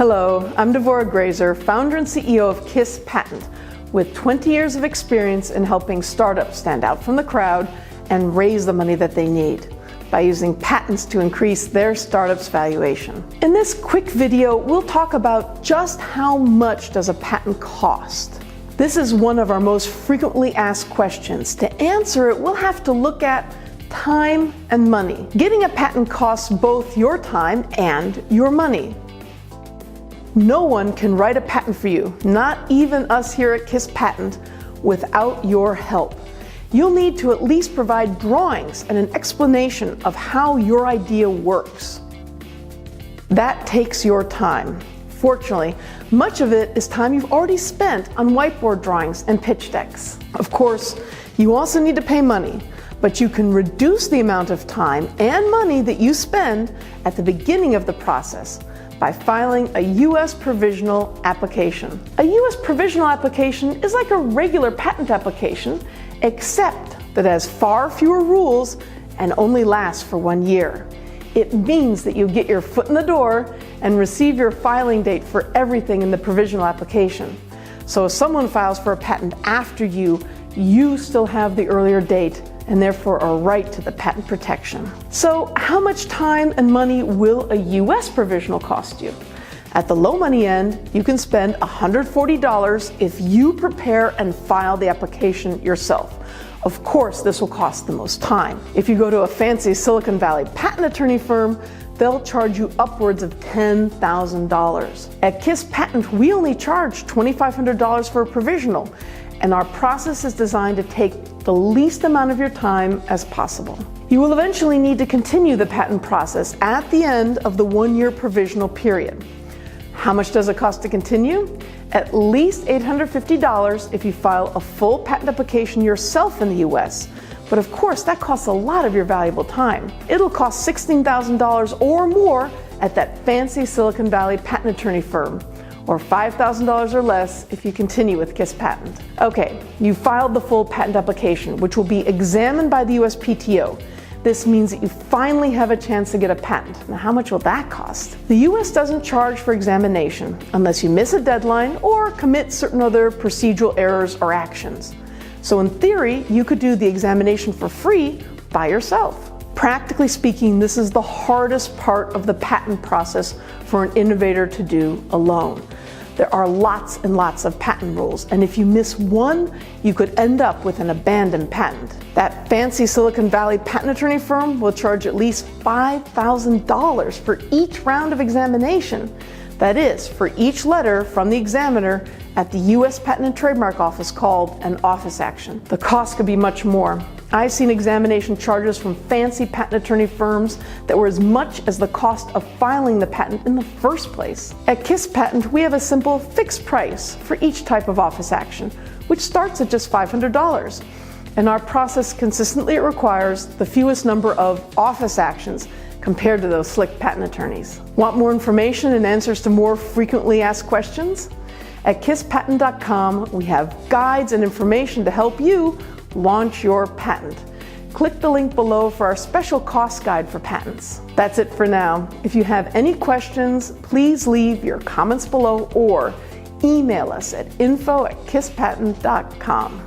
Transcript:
Hello, I'm Graeser, founder and CEO of KISS Patent, with 20 years of experience in helping startups stand out from the crowd and raise the money that they need by using patents to increase their startup's valuation. In this quick video, we'll talk about just how much does a patent cost. This is one of our most frequently asked questions. To answer it, we'll have to look at time and money. Getting a patent costs both your time and your money. No one can write a patent for you, not even us here at KISS Patent, without your help. You'll need to at least provide drawings and an explanation of how your idea works. That takes your time. Fortunately, much of it is time you've already spent on whiteboard drawings and pitch decks. Of course, you also need to pay money, but you can reduce the amount of time and money that you spend at the beginning of the process by filing a U.S. Provisional Application. A U.S. Provisional Application is like a regular patent application, except that it has far fewer rules and only lasts for 1 year. It means that you get your foot in the door and receive your filing date for everything in the provisional application. So if someone files for a patent after you still have the earlier date and therefore are right to the patent protection. So how much time and money will a U.S. provisional cost you? At the low money end, you can spend $140 if you prepare and file the application yourself. Of course, this will cost the most time. If you go to a fancy Silicon Valley patent attorney firm, they'll charge you upwards of $10,000. At KISS Patent, we only charge $2,500 for a provisional, and our process is designed to take the least amount of your time as possible. You will eventually need to continue the patent process at the end of the 1-year provisional period. How much does it cost to continue? At least $850 if you file a full patent application yourself in the US. But of course, that costs a lot of your valuable time. It'll cost $16,000 or more at that fancy Silicon Valley patent attorney firm, or $5,000 or less if you continue with KISS Patent. Okay, you filed the full patent application, which will be examined by the USPTO. This means that you finally have a chance to get a patent. Now, how much will that cost? The US doesn't charge for examination unless you miss a deadline or commit certain other procedural errors or actions. So in theory, you could do the examination for free by yourself. Practically speaking, this is the hardest part of the patent process for an innovator to do alone. There are lots and lots of patent rules, and if you miss one, you could end up with an abandoned patent. That fancy Silicon Valley patent attorney firm will charge at least $5,000 for each round of examination. That is, for each letter from the examiner at the U.S. Patent and Trademark Office called an office action. The cost could be much more. I've seen examination charges from fancy patent attorney firms that were as much as the cost of filing the patent in the first place. At KISS Patent, we have a simple fixed price for each type of office action, which starts at just $500. And our process consistently requires the fewest number of office actions compared to those slick patent attorneys. Want more information and answers to more frequently asked questions? At KISSPatent.com, we have guides and information to help you launch your patent. Click the link below for our special cost guide for patents. That's it for now. If you have any questions, please leave your comments below or email us at info@kisspatent.com.